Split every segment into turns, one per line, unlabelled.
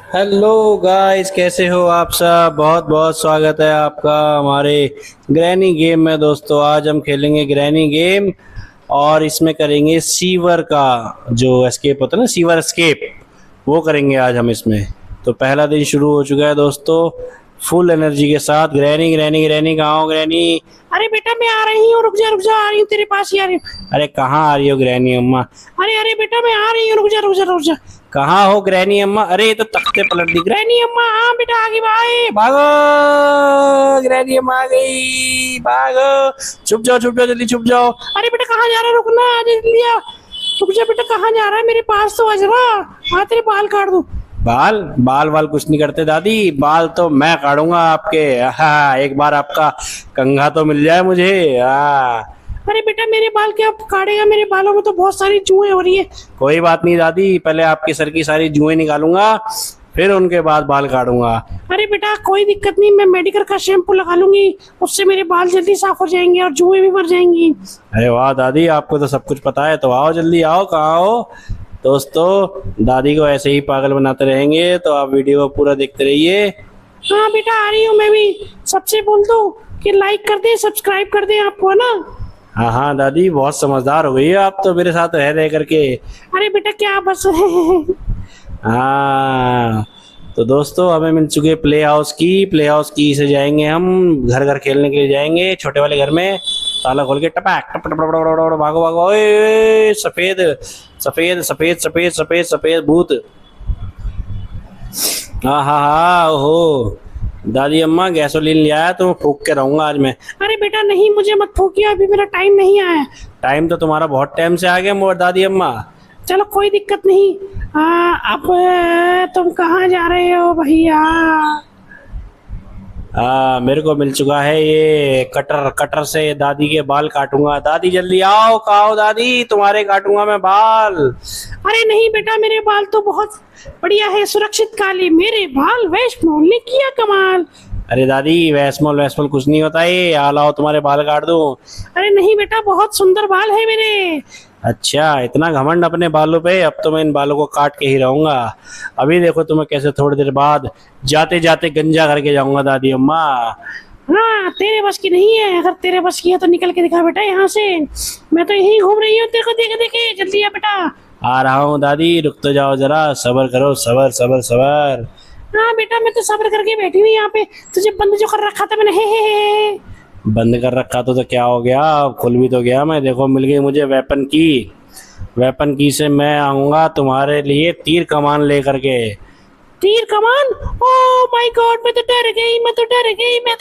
Hello guys, कैसे हो आप सब। बहुत बहुत स्वागत है आपका हमारे ग्रैनी गेम में। दोस्तों आज हम खेलेंगे ग्रैनी गेम और इसमें करेंगे सीवर का जो एस्केप होता है ना, सीवर एस्केप, वो करेंगे आज हम इसमें। तो पहला दिन शुरू हो चुका है दोस्तों, फुल एनर्जी के साथ। ग्रैनी ग्रैनी ग्रैनी कहाँ हो ग्रैनी?
अरे बेटा मैं आ रही हूँ, रुक जा आ रही हूँ, तेरे पास ही आ रही हूँ।
अरे कहाँ आ रही हो ग्रैनी अम्मा?
अरे अरे बेटा मैं आ रही हूँ, रुक जा।
कहाँ हो ग्रैनी अम्मा? अरे ये तो तख्ते पलट दी।
ग्रैनी अम्मा, हाँ बेटा आगे भाई।
भागो, ग्रैनी अम्मा आ गई, भागो। छुप जाओ जल्दी छुप जाओ।
अरे बेटा कहाँ जा रहा है, रुकना आ जल्दी आ। रुक जा बेटा, कहाँ जा रहा है, मेरे पास तो आ जरा। हाँ तेरे बाल काट दूँ।
बाल बाल वाल कुछ नहीं करते दादी, बाल तो मैं काटूंगा आपके। हाँ, एक बार आपका कंघा तो मिल जाए मुझे। हाँ,
अरे बेटा मेरे बाल क्या काटेगा, मेरे बालों में तो बहुत सारी जुएं हो रही है।
कोई बात नहीं दादी, पहले आपके सर की सारी जुएं निकालूंगा, फिर उनके बाद बाल काटूंगा।
अरे बेटा कोई दिक्कत नहीं, मैं मेडिकल का शैम्पू लगा लूंगी, उससे मेरे बाल जल्दी साफ हो जाएंगे और जुएं भी मर जाएंगी।
अरे वाह दादी, आपको तो सब कुछ पता है। तो आओ जल्दी आओ, कहाँ हो दोस्तों? दादी को ऐसे ही पागल बनाते रहेंगे तो आप वीडियो को पूरा देखते रहिए।
हाँ बेटा आ रही हूँ मैं भी। सबसे बोल दो कि लाइक कर दे, सब्सक्राइब कर दे आपको, है ना।
हाँ हाँ दादी, बहुत समझदार हो गई है आप तो मेरे साथ रह करके।
अरे बेटा क्या बस
हाँ, तो दोस्तों हमें मिल चुके प्ले हाउस की। प्ले हाउस की से जाएंगे हम घर घर खेलने के लिए, जाएंगे छोटे वाले घर में। ताला खोल के टपैक टप टप टप टप टप टप, भागो भागो। ओए ओए, सफेद सफेद सफेद सफेद सफेद सफेद भूत। हाँ हाँ हाँ, ओहो दादी अम्मा गैसोलीन ले आया तो फूक के रहूंगा आज मैं।
अरे बेटा नहीं, मुझे मत फूकिए, अभी मेरा टाइम नहीं आया है।
टाइम तो तुम्हारा बहुत टाइम से आ गया मोर दादी अम्मा।
चलो कोई दिक्कत नहीं। अब तुम कहाँ जा रहे हो भैया?
मेरे को मिल चुका है ये कटर। कटर से दादी के बाल काटूंगा। दादी जल्दी आओ, कहाँ हो दादी? तुम्हारे काटूंगा मैं बाल।
अरे नहीं बेटा, मेरे बाल तो बहुत बढ़िया है, सुरक्षित काले मेरे बाल, वैष्णो ने किया कमाल।
अरे दादी, वैस्मोल वैस्मोल कुछ नहीं होता ये। आ लाओ तुम्हारे बाल काट दूं।
अरे नहीं बेटा, बहुत सुंदर बाल है मेरे।
अच्छा, इतना घमंड अपने बालों पे? अब तो मैं इन बालों को काट के ही रहूंगा। अभी देखो तुम्हें कैसे थोड़ी देर बाद जाते जाते गंजा करके जाऊंगा दादी अम्मा।
हाँ तेरे बस की नहीं है, अगर तेरे बस की है तो निकल के दिखा बेटा यहाँ से। मैं तो यहीं घूम रही हूँ, तेरे को देखे देखे, जल्दी आ बेटा।
आ रहा हूँ दादी, रुक तो जाओ जरा, सबर करो, सबर सबर सबर।
हाँ बेटा मैं तो सब्र करके बैठी हुई यहाँ पे, तुझे बंद जो कर रखा था मैंने, हे।
बंद कर रखा तो क्या हो गया? अब खुल भी तो गया मैं। देखो मिल गई मुझे वेपन की। वेपन की से मैं आऊंगा तुम्हारे लिए तीर कमान लेकर के।
तीर कमान? ओ माय गॉड, मैं तो डर गई, मैं तो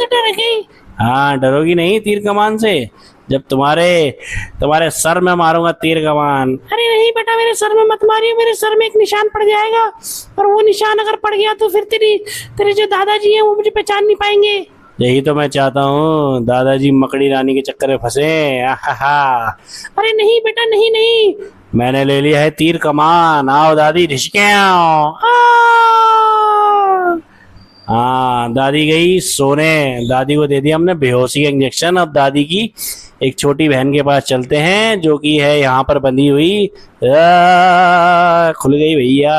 डर गई।
हाँ, डरोगी नहीं तीर कमान से? जब तुम्हारे तुम्हारे सर में मारूंगा तीर कमान।
अरे नहीं बेटा, मेरे सर में मत मारियो, मेरे सर में एक निशान पड़ जाएगा, और वो निशान अगर पड़ गया तो फिर तेरे जो दादाजी हैं वो मुझे पहचान नहीं पाएंगे।
यही तो मैं चाहता हूँ, दादाजी मकड़ी रानी के चक्कर में फंसे। आहा।
अरे नहीं बेटा, नहीं नहीं।
मैंने ले लिया है तीर कमान। आओ दादी, ढिशके आओ।
आ!
हाँ, दादी गई सोने। दादी को दे दिया हमने बेहोशी का इंजेक्शन। अब दादी की एक छोटी बहन के पास चलते हैं जो कि है यहाँ पर बंधी हुई। खुल गई भैया।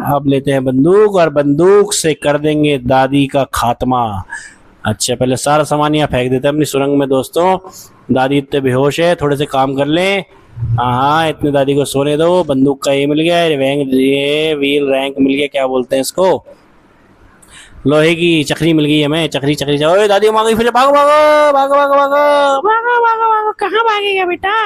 अब लेते हैं बंदूक और बंदूक से कर देंगे दादी का खात्मा। अच्छा, पहले सारा सामान यहाँ फेंक देते हैं अपनी सुरंग में दोस्तों। दादी इतने बेहोश है, थोड़े से काम कर लें। हाँ हाँ, इतने दादी को सोने दो। बंदूक का ये मिल गया, रैंक, ये व्हील रैंक मिल गया, क्या बोलते हैं इसको, लोहे की चक्री मिल गई हमें। चक्री चक्री ओए दादी आ गई फिर। भागो भागो भागो भागो भागो।
भागो भागो भागो, कहाँ भागेगा बेटा,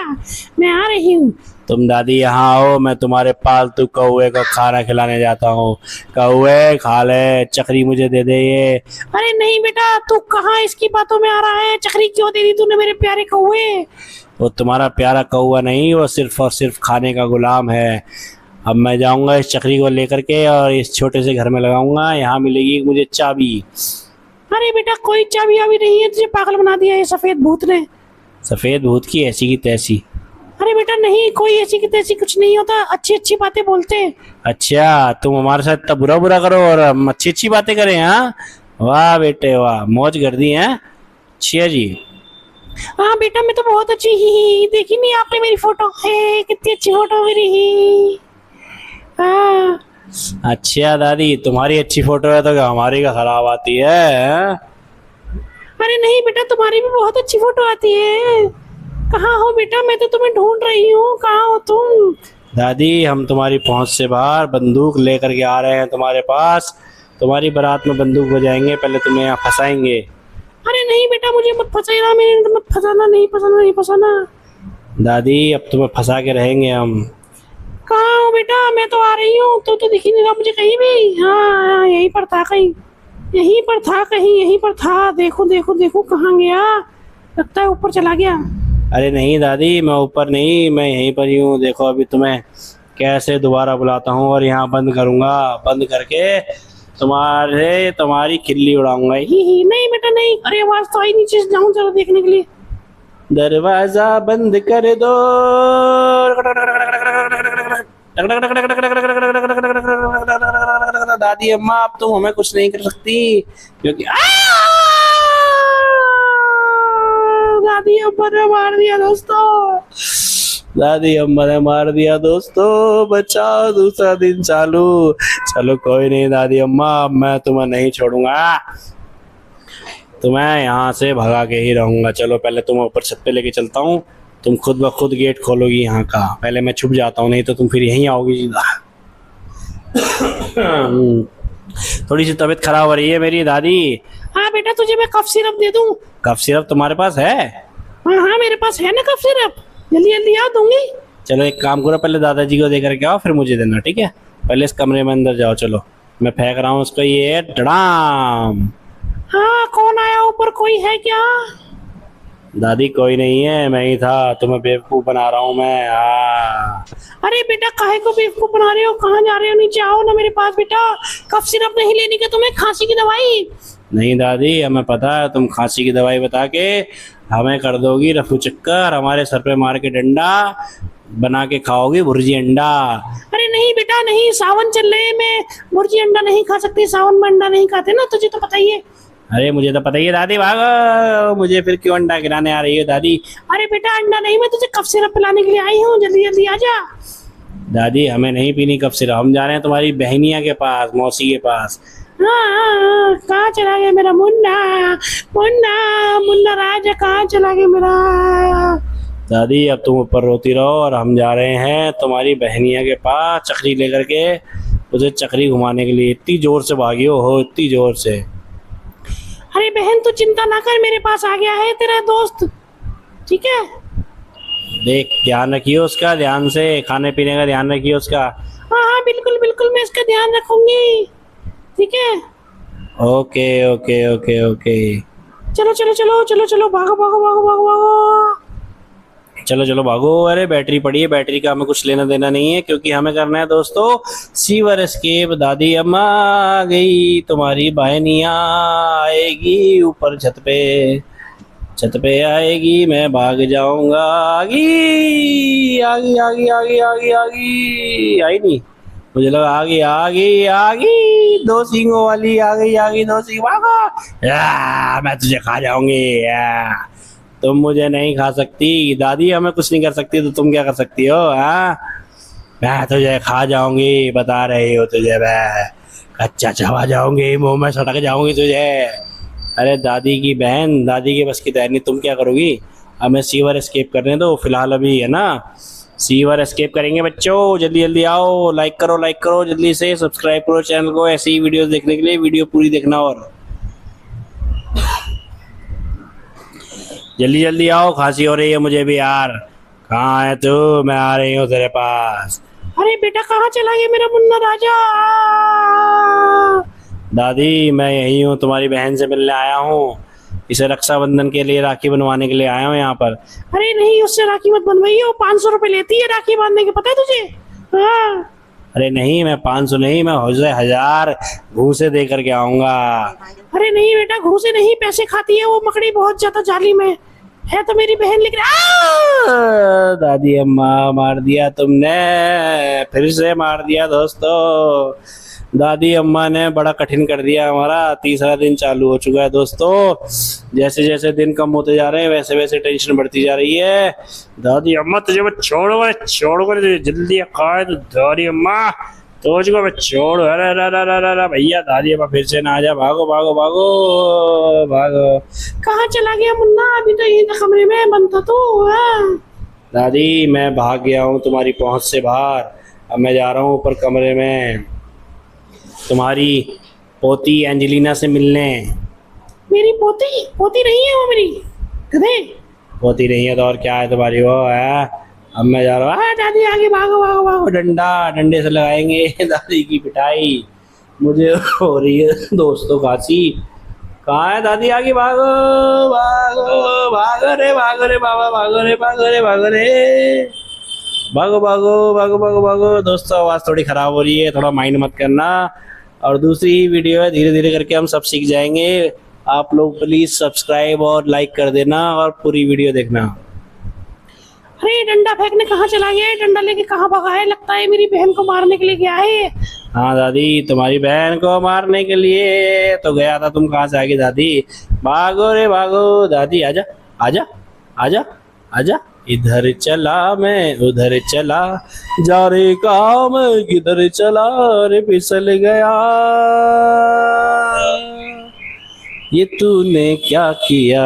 मैं आ रही हूँ।
तुम दादी यहाँ आओ, मैं तुम्हारे पालतू कौवे को खाना खिलाने जाता हूँ। कौवे खा ले, चक्री मुझे दे दे ये।
अरे नहीं बेटा, तू कहाँ इसकी बातों में आ रहा है, चक्री क्यों दे दी तूने मेरे प्यारे कौवे?
वो तुम्हारा प्यारा कौवा नहीं, वो सिर्फ और सिर्फ खाने का गुलाम है। अब मैं जाऊंगा इस चक्री को लेकर के और इस छोटे से घर में लगाऊंगा। यहाँ मिलेगी मुझे चाबी।
अरे बेटा कोई चाबी अभी नहीं है, तुझे पागल बना दिया ये सफेद भूत ने।
सफेद भूत की ऐसी की तैसी?
अरे बेटा नहीं, कोई ऐसी की तैसी कुछ नहीं होता, अच्छी अच्छी बातें बोलते हैं।
अच्छा, तुम हमारे साथ इतना बुरा बुरा करो और हम अच्छी अच्छी बातें करें? हाँ, वाह बेटे वाह, मौज कर दी है। अच्छा जी।
हाँ बेटा मैं तो बहुत अच्छी ही देखी नहीं आपने मेरी फोटो है, कितनी अच्छी फोटो मेरी ही।
अच्छा दादी, तुम्हारी अच्छी फोटो है तो क्या हमारी का खराब आती है, हैं?
अरे नहीं बेटा, तुम्हारी भी बहुत अच्छी फोटो आती है। कहाँ हो बेटा, मैं तो तुम्हें ढूंढ रही हूँ, कहाँ हो तुम?
दादी हम तुम्हारी पहुंच से बाहर बंदूक लेकर के आ रहे हैं तुम्हारे पास। तुम्हारी बारात में बंदूक बजाएंगे, पहले तुम्हें यहाँ फंसाएंगे।
अरे नहीं बेटा, मुझे मत फंसाना, मेरे मत फंसाना, नहीं फंसाना, नहीं फंसाना।
दादी अब तुम्हें फंसा के रहेंगे हम।
कहाँ हो बेटा, मैं तो आ रही हूँ, तो दिख ही नहीं रहा मुझे कहीं भी। हाँ, यहीं पर था कहीं, यहीं पर था कहीं, यहीं पर था। देखो देखो देखो, कहाँ गया? लगता है ऊपर चला गया।
अरे नहीं दादी, मैं ऊपर नहीं, मैं यहीं पर ही हूँ। देखो अभी तुम्हें कैसे दोबारा बुलाता हूँ और यहाँ बंद करूँगा। बंद करके तुम्हारी खिल्ली उड़ाऊंगा।
ही नहीं बेटा नहीं। अरे आवाज तो आई, नीचे जाऊं जरा देखने के लिए।
दरवाजा बंद कर दो। दादी अम्मा अब तुम हमें कुछ नहीं कर सकती, क्योंकि
दादी अब्बा ने मार दिया दोस्तों।
दादी अम्मा ने मार दिया दोस्तों। बचाओ, दूसरा दिन चालू। चलो कोई नहीं दादी अम्मा, अब मैं तुम्हें नहीं छोड़ूंगा, तुम्हें यहाँ से भगा के ही रहूंगा। चलो पहले तुम ऊपर छत पे लेके चलता हूँ, तुम खुद ब खुद गेट खोलोगी यहाँ का। पहले मैं छुप जाता हूँ, नहीं तो तुम फिर यहीं आओगी सीधा। थोड़ी सी तबीयत खराब हो रही है मेरी दादी।
हाँ बेटा, तुझे मैं कफ सिरप दे दूं?
कफ सिरप तुम्हारे पास है?
हाँ हाँ, मेरे पास है ना कफ सिरप, जल्दी जल्दी आ दूंगी।
चलो एक काम करो, पहले दादाजी को दे करके आओ, फिर मुझे देना, ठीक है? पहले इस कमरे में अंदर जाओ। चलो मैं फेंक रहा हूँ उसको, ये डड़ाम।
हाँ, कौन आया ऊपर, कोई है क्या?
दादी कोई नहीं है, मैं ही था, तुम्हें बेवकूफ बना रहा हूँ मैं।
अरे बेटा, काहे को बेवकूफ बना रहे हो? कहाँ जा रहे हो? नीचे आओ ना मेरे पास बेटा। कफ सिरप नहीं लेने का तुम्हें, खांसी की दवाई।
नहीं दादी, हमें पता है तुम खांसी की दवाई बता के हमें कर दोगी रफू चक्कर, हमारे सर पे मार के डंडा बना के खाओगी भुर्जी अंडा।
अरे नहीं बेटा नहीं, सावन चल रहे हैं, मैं भुर्जी अंडा नहीं खा सकती, सावन में अंडा नहीं खाते ना, तुझे तो पता ही है।
अरे मुझे तो पता ही है दादी, भागो, मुझे फिर क्यों अंडा गिराने आ रही है दादी?
अरे बेटा अंडा नहीं, मैं तुझे कफ सिरप पिलाने के लिए आई हूँ, जल्दी जल्दी आ जा।
दादी हमें नहीं पीनी कफ सिरप, हम जा रहे हैं तुम्हारी बहनिया के पास, मौसी के पास।
हाँ, कहाँ चला गया मेरा मुन्ना? मुन्ना मुन्ना राजा कहाँ चला गया मेरा?
दादी अब तुम ऊपर रोती रहो और हम जा रहे हैं तुम्हारी बहनिया के पास चक्री लेकर के, उसे चक्री घुमाने के लिए। इतनी जोर से भागी हो, इतनी जोर से।
अरे बहन तू चिंता ना कर, मेरे पास आ गया है तेरा दोस्त, ठीक है?
देख ध्यान रखियो उसका, ध्यान से खाने पीने का ध्यान रखियो उसका।
हाँ हाँ बिल्कुल बिल्कुल, मैं इसका ध्यान रखूंगी, ठीक है?
Okay okay okay okay.
चलो चलो चलो चलो चलो, भागो भागो भागो भागो भागो।
चलो चलो भागो। अरे बैटरी पड़ी है, बैटरी का हमें कुछ लेना देना नहीं है, क्योंकि हमें करना है दोस्तों सीवर एस्केप। दादी अम्मा आ गई, तुम्हारी बहनिया आएगी ऊपर छत पे, छत पे आएगी, मैं भाग जाऊंगा। आगी आगी आगी आगी आगी आगी, आई नहीं, मुझे लगा आगी आगी आगी, दो सींगों वाली आ गई, आ गई दो सींग। भागो, मैं तुझे खा जाऊंगी। तुम मुझे नहीं खा सकती दादी, हमें कुछ नहीं कर सकती, तो तुम क्या कर सकती हो? हाँ, मैं तुझे खा जाऊंगी, बता रही हो तुझे, मैं कच्चा चबा जाऊंगी, मुंह में सटक जाऊंगी तुझे। अरे दादी की बहन, दादी के बस की तैयारी, तुम क्या करोगी? हमें सीवर एस्केप करने दो फिलहाल, अभी है ना, सीवर एस्केप करेंगे बच्चों। जल्दी जल्दी आओ, लाइक करो जल्दी से, सब्सक्राइब करो चैनल को ऐसी ही वीडियोस देखने के लिए, वीडियो पूरी देखना। और जल्दी जल्दी आओ, खांसी हो रही है मुझे भी यार। कहाँ है तू? मैं आ रही हूँ तेरे पास।
अरे बेटा कहाँ चला गया मेरा मुन्ना राजा?
दादी मैं यही हूँ, तुम्हारी बहन से मिलने आया हूँ, इसे रक्षाबंधन के लिए राखी बनवाने के लिए आया हूँ यहाँ पर।
अरे नहीं, उससे राखी मत बनवाइए, वो 500 रुपए लेती है राखी बांधने के, पता है तुझे? हाँ।
अरे नहीं, मैं 500 नहीं, मैं 1000 घूसे दे करके आऊंगा।
अरे नहीं बेटा, घूसे नहीं, पैसे खाती है वो मकड़ी, बहुत ज्यादा जालिम है तो मेरी बहन, लेकिन
दादी अम्मा मार दिया तुमने, फिर से मार दिया दोस्तों। दादी अम्मा ने बड़ा कठिन कर दिया हमारा, तीसरा दिन चालू हो चुका है दोस्तों। जैसे जैसे दिन कम होते जा रहे हैं वैसे वैसे टेंशन बढ़ती जा रही है। दादी अम्मा तुझे मैं छोड़ो जल्दी खाए तो दादी अम्मा तुझको मैं छोड़, अरे अरे अरे अरे अरे भैया दादी अब फिर से ना आ जा, भागो भागो भागो भागो।
कहाँ चला गया मुन्ना? अभी तो यही था कमरे में बंद था तू। हाँ।
दादी मैं भाग गया हूँ तुम्हारी पहुंच से बाहर, अब मैं जा रहा हूँ ऊपर कमरे में तुम्हारी पोती एंजेलिना से मिलने।
मेरी पोती? पोती नहीं है वो मेरी, गधे।
पोती नहीं है तो और क्या है तुम्हारी वो है। अब मैं जा रहा हूँ, दादी आगे भागो भागो भागो, डंडे से लगाएंगे दादी की पिटाई, मुझे हो रही है दोस्तों खांसी। कहाँ है दादी? आगे भागो भागो भागो रे बाबा, भागो रे भागो रे भागो रे, भागो भागो भागो भागो भागो। दोस्तों आवाज़ थोड़ी ख़राब हो रही है, थोड़ा माइंड मत करना। और दूसरी वीडियो है, धीरे धीरे करके हम सब सीख जाएंगे। आप लोग प्लीज़ सब्सक्राइब और लाइक कर देना और पूरी वीडियो देखना।
अरे डंडा फेंकने कहाँ चला गया है? डंडा लेके कहाँ भागा है? लगता है मेरी बहन को मारने के लिए गया है।
हाँ दादी, तुम्हारी बहन को मारने के लिए तो गया था, तुम कहाँ से आ गई दादी? भागो रे भागो दादी, आजा आजा आजा आजा। इधर चला मैं उधर चला, जा रे कहाँ मैं किधर चला रे, फिसल गया। ये तूने क्या किया?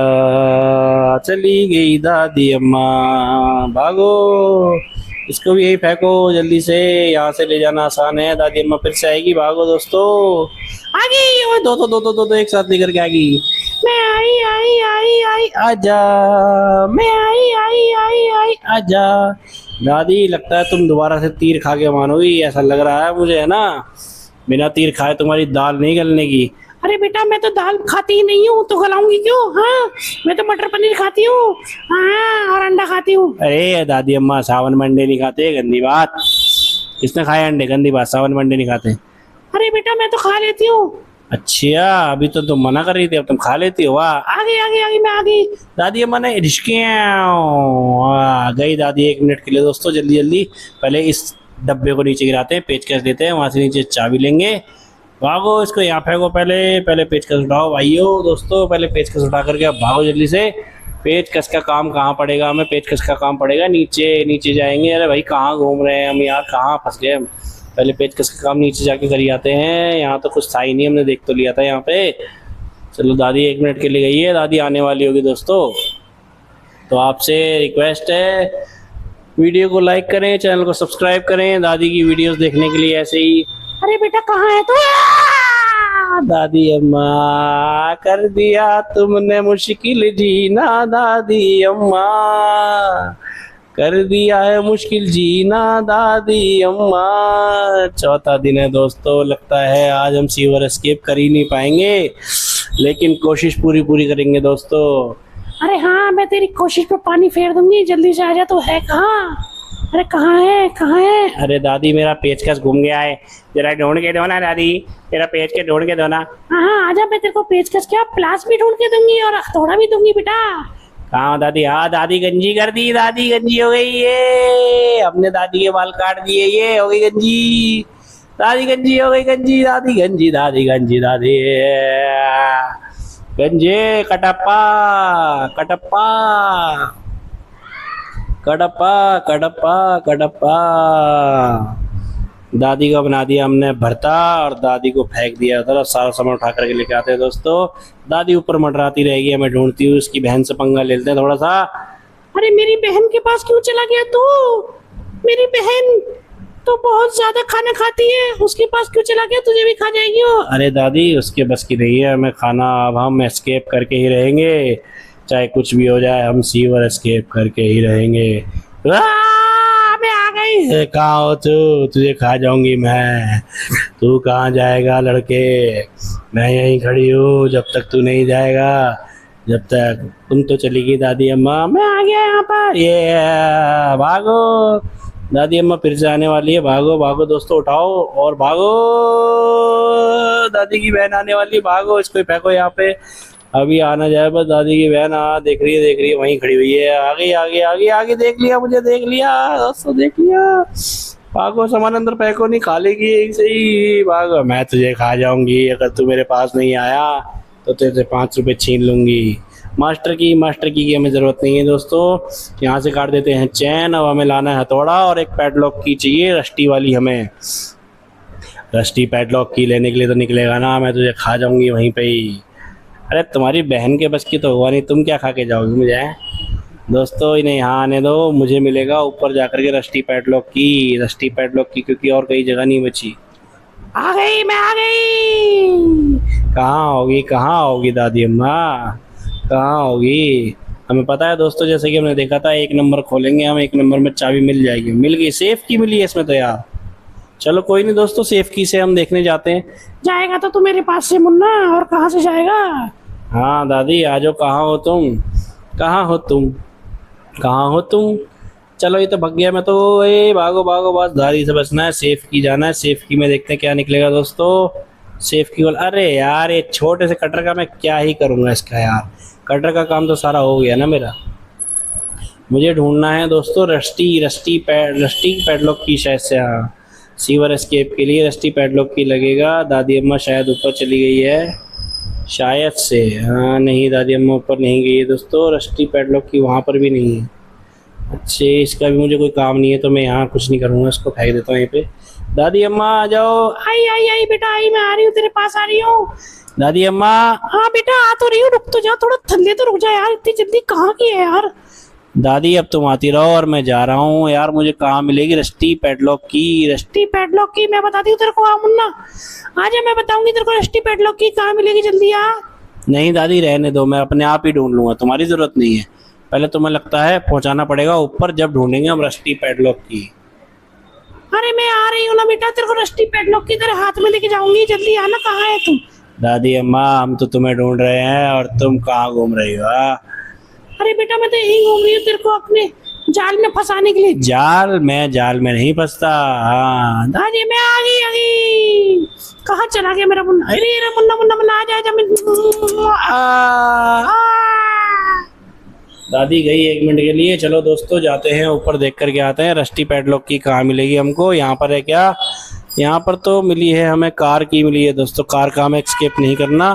चली गई दादी अम्मा, भागो। इसको भी यही फेंको जल्दी से, यहाँ से ले जाना आसान है, दादी अम्मा फिर से आएगी। भागो दोस्तों, आ गई। ओए दो एक साथ लेकर के आ गई।
मैं आई आई आई आई
आजा,
मैं आई आई आई आई
आजा। दादी लगता है तुम दोबारा से तीर खा के मानोगी, ऐसा लग रहा है मुझे, है ना। बिना तीर खाए तुम्हारी दाल नहीं गलने की।
अरे बेटा मैं तो दाल खाती ही नहीं हूँ, तो गलाऊंगी क्यों? हाँ, मैं तो मटर पनीर खाती हूँ, हाँ, और अंडा खाती हूँ।
अरे दादी अम्मा सावन में अंडे नहीं खाते, गंदी बात। किसने खाए अंडे? गंदी बात, सावन में अंडे नहीं खाते।
अरे बेटा मैं तो खा लेती हूँ।
अच्छा, अभी तो तुम मना कर रही थी, अब तुम खा लेती हो। वाह,
आगे आगे आगे मैं आ गई।
दादी अम्मा ने आ गई दादी। 1 मिनट के लिए दोस्तों, जल्दी जल्दी पहले इस डब्बे को नीचे गिराते हैं, पेचकस लेते हैं, वहां से नीचे चाबी लेंगे। भागो, इसको यहाँ फेंको, पहले पेचकस उठाओ भाइयों दोस्तों, पहले पेचकस उठा करके अब भागो जल्दी से। पेचकस का काम कहाँ पड़ेगा हमें? पेचकस का काम पड़ेगा नीचे जाएंगे। अरे भाई कहाँ घूम रहे हैं हम यार, कहाँ फंस गए हम? पहले पेचकस का काम नीचे जाके करी आते हैं। यहाँ तो कुछ था ही नहीं, हमने देख तो लिया था यहाँ पे। चलो दादी 1 मिनट के लिए गई है, दादी आने वाली होगी दोस्तों। तो आपसे रिक्वेस्ट है, वीडियो को लाइक करें, चैनल को सब्सक्राइब करें दादी की वीडियोस देखने के लिए ऐसे ही।
अरे बेटा कहाँ है तू?
दादी अम्मा कर दिया तुमने मुश्किल जीना, दादी अम्मा कर दिया है मुश्किल जीना, दादी अम्मा। चौथा दिन है दोस्तों, लगता है आज हम सीवर एस्केप कर ही नहीं पाएंगे, लेकिन कोशिश पूरी करेंगे दोस्तों।
अरे हाँ, मैं तेरी कोशिश पे पानी फेर दूंगी, जल्दी से आजा। तो है कहाँ? अरे कहाँ है, कहाँ है?
अरे दादी मेरा पेचकस घूम गया है, जरा ढूंढ के दो ना दादी, तेरा पेचकस ढूंढ के दो ना।
हाँ आजा, मैं तेरे को पेचकस क्या प्लास भी ढूंढ के दूंगी और हथौड़ा भी दूंगी बेटा।
कहाँ दादी? हाँ दादी गंजी कर दी, दादी गंजी हो गई ये, हमने दादी के बाल काट दिए, ये हो गई गंजी, दादी गंजी हो गई, गंजी दादी गंजी, दादी गंजी दादी गंजे। कटप्पा कटप्पा कटप्पा कटप्पा कटप्पा। दादी का बना दिया हमने भरता और दादी को फेंक दिया उधर। सारा सामान उठा करके लेके आते हैं दोस्तों। दादी ऊपर मंडराती रहेगी, मैं ढूंढती हूँ, उसकी बहन से पंगा लेते हैं थोड़ा सा।
अरे मेरी बहन के पास क्यों चला गया तू? मेरी बहन तो बहुत ज्यादा खाना खाती है, उसके पास क्यों चला गया? तुझे भी खा जाएगी वो।
अरे दादी उसके बस की नहीं है हमें खाना, अब हम एस्केप करके ही रहेंगे, चाहे कुछ भी हो जाए, हम सीवर एस्केप करके ही रहेंगे।
मैं आ गई।
कहाँ हो तू? तुझे खा जाऊंगी मैं। तू कहाँ जाएगा लड़के? मैं यहीं खड़ी हूँ जब तक तू नहीं जाएगा, जब तक। तुम तो चली गई दादी अम्मा, मैं आ गया यहाँ पर। ये भागो, दादी अम्मा फिर से आने वाली है, भागो भागो दोस्तों, उठाओ और भागो। दादी की बहन आने वाली, भागो, इसको फेंको यहाँ पे, अभी आना जाए बस। दादी की बहन देख रही है, वहीं खड़ी हुई है। आगे आगे आगे आगे, देख लिया मुझे, देख लिया दोस्तों, देख लिया। भागो, सामान अंदर फेंको, नहीं खा लेगी यहीं से ही। भागो, मैं तुझे खा जाऊंगी अगर तू मेरे पास नहीं आया तो तेरे से 5 रुपए छीन लूंगी। मास्टर की हमें ज़रूरत नहीं है दोस्तों। यहाँ से काट देते हैं चैन। अब हमें लाना है हथौड़ा और एक पैडलॉक की चाहिए, रस्टी वाली हमें। रस्टी पैडलॉक की लेने के लिए तो निकलेगा ना, मैं तुझे खा जाऊंगी वहीं पे ही। अरे तुम्हारी बहन के बस की तो हुआ नहीं, तुम क्या खा के जाओगी मुझे हैं? दोस्तों इन्हें यहाँ आने दो, मुझे मिलेगा ऊपर जाकर के रस्टी पैडलॉक की, क्योंकि और कई जगह नहीं बची।
आ गई, मैं आ गई।
कहाँ होगी दादी अम्मा, कहाँ होगी? हमें पता है दोस्तों, जैसे कि हमने देखा था 1 नंबर खोलेंगे हम, 1 नंबर में चाबी मिल जाएगी। मिल गई, सेफ की मिली है इसमें तो यार। चलो कोई नहीं दोस्तों, सेफ की से हम देखने जाते हैं।
जाएगा तो तू मेरे पास से मुन्ना, और कहाँ से जाएगा?
हाँ दादी आ जाओ, कहाँ हो तुम, कहाँ हो तुम, कहाँ हो तुम? चलो ये तो भग गया मैं तो। ए भागो भागो, बस दादी से बचना है, सेफ की जाना है। सेफ की में देखते हैं क्या निकलेगा दोस्तों। सेफ की वाला, अरे यार ये छोटे से कटर का मैं क्या ही करूँगा इसका यार। कटर का काम तो सारा हो गया ना मेरा। मुझे ढूंढना है दोस्तों रस्टी पैडलॉक की, शायद से। हाँ, सीवर एस्केप के लिए रस्टी पैडलॉक की लगेगा। दादी अम्मा शायद ऊपर चली गई है, शायद से। हाँ नहीं, दादी अम्मा ऊपर नहीं गई है दोस्तों, रस्टी पैडलॉक की वहाँ पर भी नहीं है। अच्छा, इसका भी मुझे कोई काम नहीं है तो मैं यहाँ कुछ नहीं करूँगा, इसको फेंक देता हूँ यहीं पे। दादी अम्मा आ जाओ।
आई बेटा आई, मैं आ रही हूँ, तेरे पास आ रही हूँ।
दादी अम्मा।
हाँ बेटा आ तो रही हूँ, रुक तो जा, थोड़ा थल्ले तो रुक जा यार, इतनी जल्दी कहाँ की है यार।
दादी अब तुम आती रहो और मैं जा रहा हूँ यार। मुझे कहाँ मिलेगी रस्टी पैडलॉक की?
रस्टी पैडलॉक की मैं बताती हूँ तेरे को, आ मुन्ना आजा, मैं बताऊंगी तेरे को रस्टी पैडलॉक की कहाँ मिलेगी, जल्दी आ।
नहीं दादी रहने दो, मैं अपने आप ही ढूंढ लूंगा, तुम्हारी जरूरत नहीं है। पहले तुम्हें लगता है पहुंचाना पड़ेगा ऊपर, जब ढूंढेंगे हम रस्टी पैडलॉक की।
अरे मैं आ रही हूँ ना बेटा, तेरे को रस्टी पैडलॉक की तेरे हाथ में लेके जाऊंगी, जल्दी आना। कहाँ है तू?
दादी अम्मा हम तो तुम्हें ढूंढ रहे हैं और तुम कहाँ घूम रही हो?
अरे बेटा मैं तो यही घूम रही हूँ तेरे को अपने जाल में फंसाने के लिए।
जाल में नहीं फंसता। हाँ
दादी मैं आ गई। कहाँ चला गया मेरा मुन्ना? अरे मुन्ना आ जा।
दादी गई 1 मिनट के लिए। चलो दोस्तों जाते हैं ऊपर, देख करके आते हैं रस्टी पैडलॉक की कहाँ मिलेगी हमको। यहाँ पर है क्या? यहाँ पर तो मिली है हमें, कार की मिली है दोस्तों। कार का हमें एक्सकेप नहीं करना,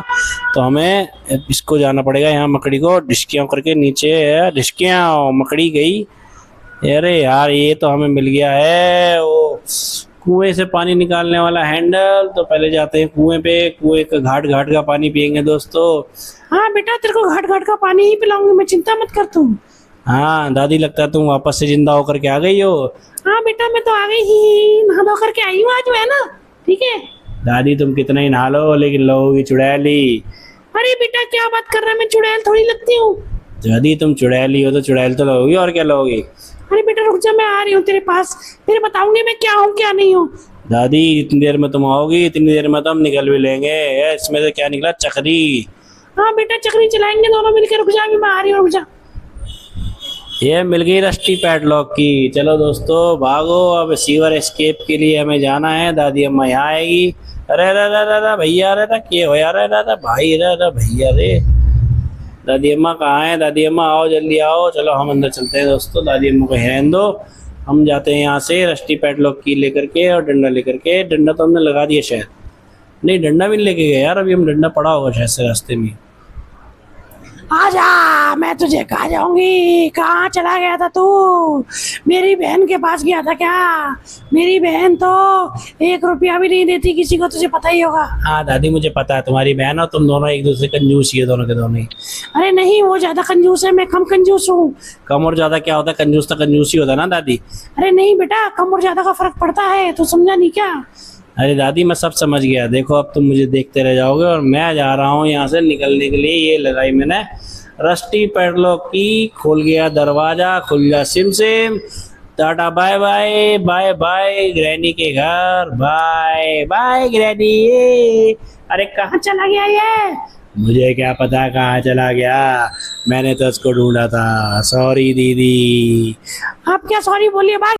तो हमें इसको जाना पड़ेगा यहाँ मकड़ी को डिस्कियाँ करके नीचे है। डिस्कियाँ, मकड़ी गई। अरे यार ये तो हमें मिल गया है वो कुएं से पानी निकालने वाला हैंडल। तो पहले जाते हैं कुएं पे, कुएं का घाट का पानी पियेंगे दोस्तों।
हाँ बेटा तेरे को घाट का पानी ही पिलाऊंगी मैं, चिंता मत कर तू।
हाँ दादी लगता है तुम वापस से जिंदा होकर के आ गई हो।
हाँ बेटा मैं तो आ गई ही, नहा धो करके आई हूँ आज, है ना? ठीक है
दादी तुम कितना ही नहा लो लेकिन लोगी चुड़ैली।
अरे बेटा क्या बात कर रहा है, मैं चुड़ैल थोड़ी लगती हूँ।
दादी तुम चुड़ैली हो तो चुड़ैल तो लोगी, और क्या लोगी?
अरे बेटा रुक जा, मैं आ रही हूँ तेरे पास, फिर बताऊंगी मैं क्या हूँ क्या नहीं हूँ।
दादी इतनी देर में तुम आओगी, इतनी देर में तो हम निकल भी लेंगे। इसमें से क्या निकला? चक्री।
हाँ बेटा चक्री चलाएंगे दोनों मिलकर, रुक जा, मैं आ रही हूँ, रुक जा।
ये मिल गई रस्टी पैडलॉक की। चलो दोस्तों भागो, अब सीवर एस्केप के लिए हमें जाना है। दादी अम्मा यहाँ आएगी। अरे अरे भैया, अरे क्या हो यार? अरे भाई, अरे भैया, अरे दादी अम्मा कहाँ है? दादी अम्मा आओ, जल्दी आओ। चलो हम अंदर चलते हैं दोस्तों, दादी अम्मा को रहने दो। हम जाते हैं यहाँ से रस्टी पैडलॉक की लेकर के और डंडा लेकर के। डंडा तो हमने लगा दिया शायद, नहीं डंडा भी नहीं लेके गए यार, अभी हम डंडा पड़ा होगा शायद से रास्ते में।
आजा, मैं तुझे खा जाऊंगी। कहाँ चला गया था तू? मेरी बहन के पास गया था क्या? मेरी बहन तो 1 रुपया भी नहीं देती किसी को, तुझे पता ही होगा।
हाँ दादी मुझे पता है, तुम्हारी बहन हो, तुम दोनों एक दूसरे कंजूस ही है, दोनों के दोनों ही।
अरे नहीं, वो ज्यादा कंजूस है, मैं कम कंजूस हूँ।
कम और ज्यादा क्या होता है? कंजूस तो कंजूस ही होता है ना दादी।
अरे नहीं बेटा, कम और ज्यादा का फर्क पड़ता है, तू समझा नहीं क्या?
अरे दादी मैं सब समझ गया। देखो अब तुम मुझे देखते रह जाओगे और मैं जा रहा हूँ यहाँ से निकलने के लिए। ये लगाई मैंने रस्टी पैडलॉक की, खुल गया दरवाजा, खुल गया सिम सिम। Ta-ta bye bye, bye bye granny के घर, बाय बाय ग्रैनी। अरे कहाँ चला गया ये? मुझे क्या पता कहाँ चला गया, मैंने तो उसको ढूंढा था। सॉरी दीदी।
आप क्या सॉरी बोलिए, बाय।